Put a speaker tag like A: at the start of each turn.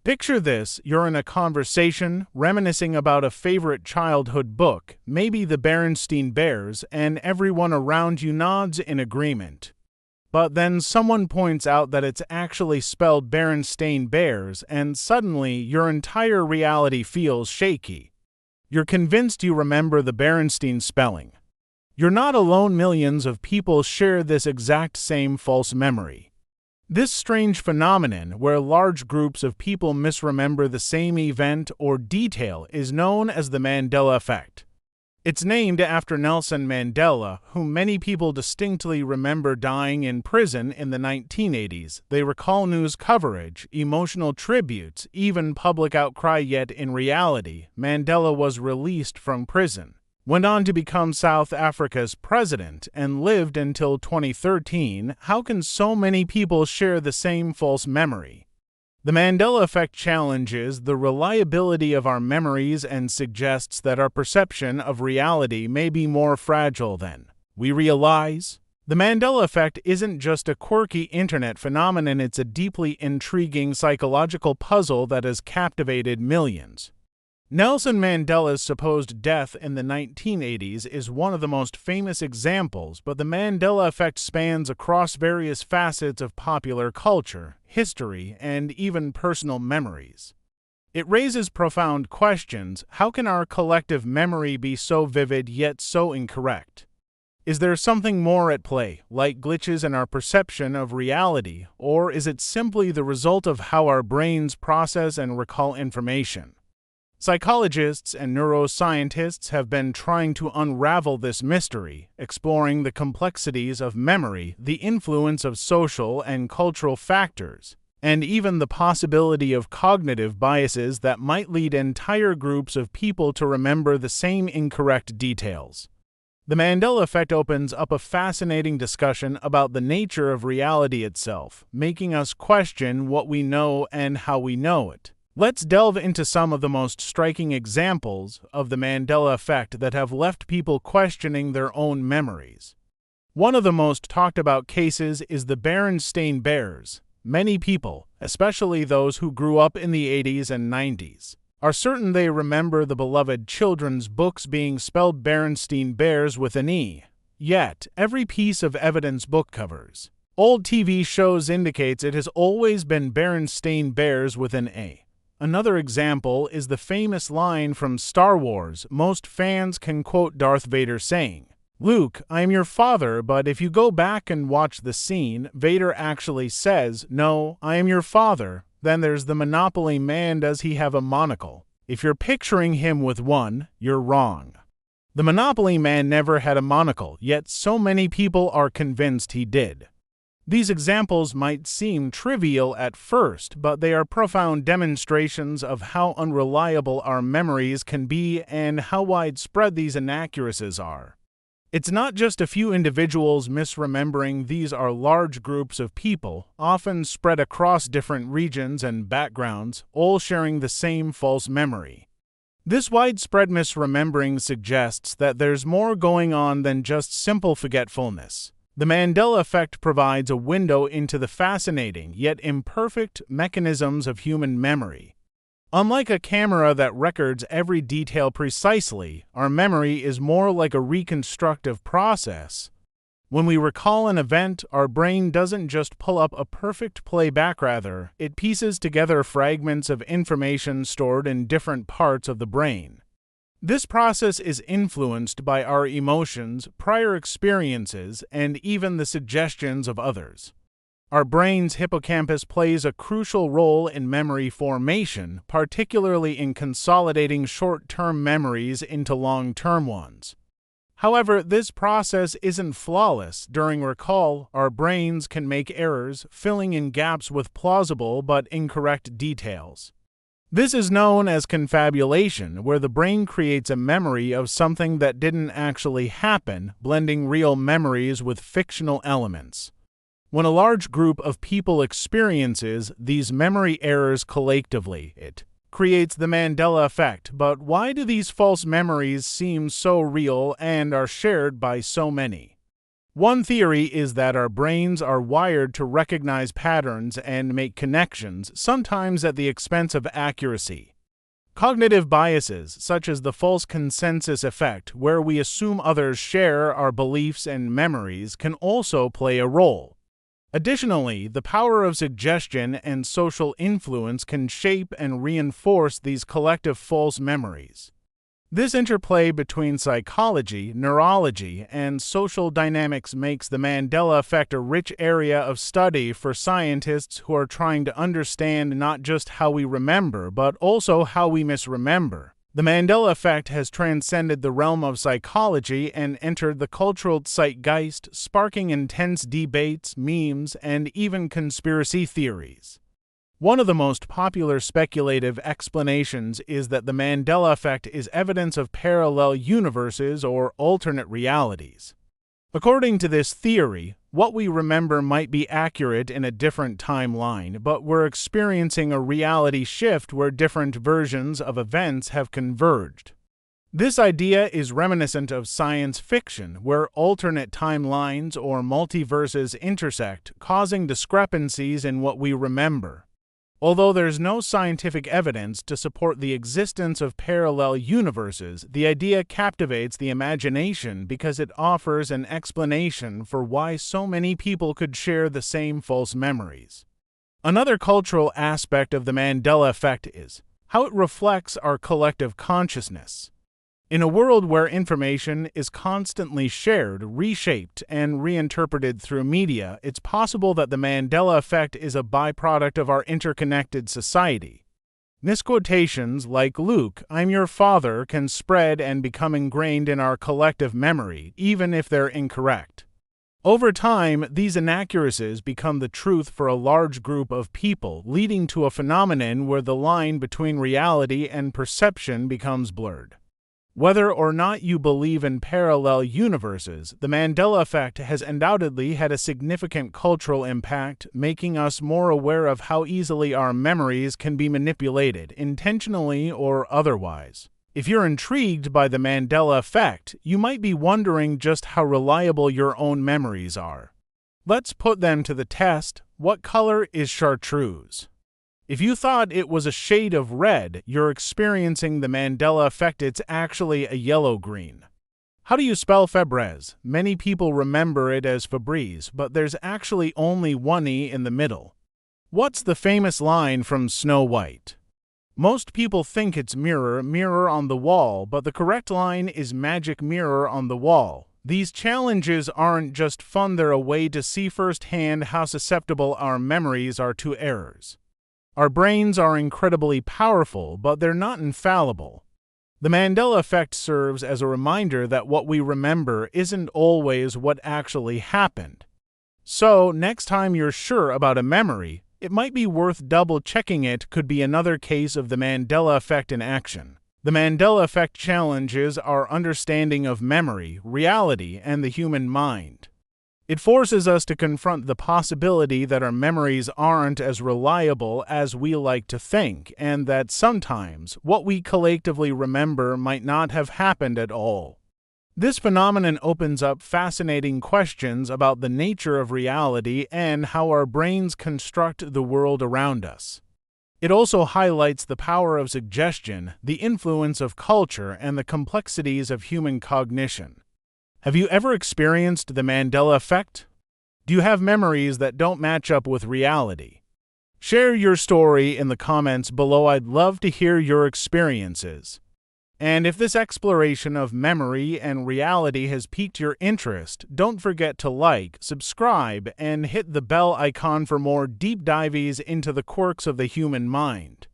A: Picture this, you're in a conversation, reminiscing about a favorite childhood book, maybe the Berenstain Bears, and everyone around you nods in agreement. But then someone points out that it's actually spelled Berenstain Bears, and suddenly your entire reality feels shaky. You're convinced you remember the Berenstain spelling. You're not alone, millions of people share this exact same false memory. This strange phenomenon, where large groups of people misremember the same event or detail, is known as the Mandela effect. It's named after Nelson Mandela, whom many people distinctly remember dying in prison in the 1980s. They recall news coverage, emotional tributes, even public outcry, yet in reality, Mandela was released from prison, went on to become South Africa's president, and lived until 2013. How can so many people share the same false memory? The Mandela effect challenges the reliability of our memories and suggests that our perception of reality may be more fragile than we realize. The Mandela effect isn't just a quirky internet phenomenon, it's a deeply intriguing psychological puzzle that has captivated millions. Nelson Mandela's supposed death in the 1980s is one of the most famous examples, but the Mandela effect spans across various facets of popular culture, history, and even personal memories. It raises profound questions. How can our collective memory be so vivid yet so incorrect? Is there something more at play, like glitches in our perception of reality, or is it simply the result of how our brains process and recall information? Psychologists and neuroscientists have been trying to unravel this mystery, exploring the complexities of memory, the influence of social and cultural factors, and even the possibility of cognitive biases that might lead entire groups of people to remember the same incorrect details. The Mandela effect opens up a fascinating discussion about the nature of reality itself, making us question what we know and how we know it. Let's delve into some of the most striking examples of the Mandela effect that have left people questioning their own memories. One of the most talked about cases is the Berenstain Bears. Many people, especially those who grew up in the 80s and 90s, are certain they remember the beloved children's books being spelled Berenstain Bears with an E. Yet, every piece of evidence book covers old TV shows indicates it has always been Berenstain Bears with an A. Another example is the famous line from Star Wars. Most fans can quote Darth Vader saying, "Luke, I am your father," but if you go back and watch the scene, Vader actually says, "No, I am your father." Then there's the Monopoly Man. Does he have a monocle? If you're picturing him with one, you're wrong. The Monopoly Man never had a monocle, yet so many people are convinced he did. These examples might seem trivial at first, but they are profound demonstrations of how unreliable our memories can be and how widespread these inaccuracies are. It's not just a few individuals misremembering, these are large groups of people, often spread across different regions and backgrounds, all sharing the same false memory. This widespread misremembering suggests that there's more going on than just simple forgetfulness. The Mandela effect provides a window into the fascinating yet imperfect mechanisms of human memory. Unlike a camera that records every detail precisely, our memory is more like a reconstructive process. When we recall an event, our brain doesn't just pull up a perfect playback, rather, it pieces together fragments of information stored in different parts of the brain. This process is influenced by our emotions, prior experiences, and even the suggestions of others. Our brain's hippocampus plays a crucial role in memory formation, particularly in consolidating short-term memories into long-term ones. However, this process isn't flawless. During recall, our brains can make errors, filling in gaps with plausible but incorrect details. This is known as confabulation, where the brain creates a memory of something that didn't actually happen, blending real memories with fictional elements. When a large group of people experiences these memory errors collectively, it creates the Mandela effect. But why do these false memories seem so real and are shared by so many? One theory is that our brains are wired to recognize patterns and make connections, sometimes at the expense of accuracy. Cognitive biases, such as the false consensus effect, where we assume others share our beliefs and memories, can also play a role. Additionally, the power of suggestion and social influence can shape and reinforce these collective false memories. This interplay between psychology, neurology, and social dynamics makes the Mandela effect a rich area of study for scientists who are trying to understand not just how we remember, but also how we misremember. The Mandela effect has transcended the realm of psychology and entered the cultural zeitgeist, sparking intense debates, memes, and even conspiracy theories. One of the most popular speculative explanations is that the Mandela effect is evidence of parallel universes or alternate realities. According to this theory, what we remember might be accurate in a different timeline, but we're experiencing a reality shift where different versions of events have converged. This idea is reminiscent of science fiction, where alternate timelines or multiverses intersect, causing discrepancies in what we remember. Although there's no scientific evidence to support the existence of parallel universes, the idea captivates the imagination because it offers an explanation for why so many people could share the same false memories. Another cultural aspect of the Mandela effect is how it reflects our collective consciousness. In a world where information is constantly shared, reshaped, and reinterpreted through media, it's possible that the Mandela effect is a byproduct of our interconnected society. Misquotations like "Luke, I'm your father" can spread and become ingrained in our collective memory, even if they're incorrect. Over time, these inaccuracies become the truth for a large group of people, leading to a phenomenon where the line between reality and perception becomes blurred. Whether or not you believe in parallel universes, the Mandela effect has undoubtedly had a significant cultural impact, making us more aware of how easily our memories can be manipulated, intentionally or otherwise. If you're intrigued by the Mandela effect, you might be wondering just how reliable your own memories are. Let's put them to the test. What color is chartreuse? If you thought it was a shade of red, you're experiencing the Mandela effect. It's actually a yellow-green. How do you spell Febreze? Many people remember it as Febreze, but there's actually only one E in the middle. What's the famous line from Snow White? Most people think it's mirror, mirror on the wall, but the correct line is magic mirror on the wall. These challenges aren't just fun, they're a way to see firsthand how susceptible our memories are to errors. Our brains are incredibly powerful, but they're not infallible. The Mandela effect serves as a reminder that what we remember isn't always what actually happened. So, next time you're sure about a memory, it might be worth double-checking. It could be another case of the Mandela effect in action. The Mandela effect challenges our understanding of memory, reality, and the human mind. It forces us to confront the possibility that our memories aren't as reliable as we like to think, and that sometimes what we collectively remember might not have happened at all. This phenomenon opens up fascinating questions about the nature of reality and how our brains construct the world around us. It also highlights the power of suggestion, the influence of culture, and the complexities of human cognition. Have you ever experienced the Mandela effect? Do you have memories that don't match up with reality? Share your story in the comments below. I'd love to hear your experiences. And if this exploration of memory and reality has piqued your interest, don't forget to like, subscribe, and hit the bell icon for more deep dives into the quirks of the human mind.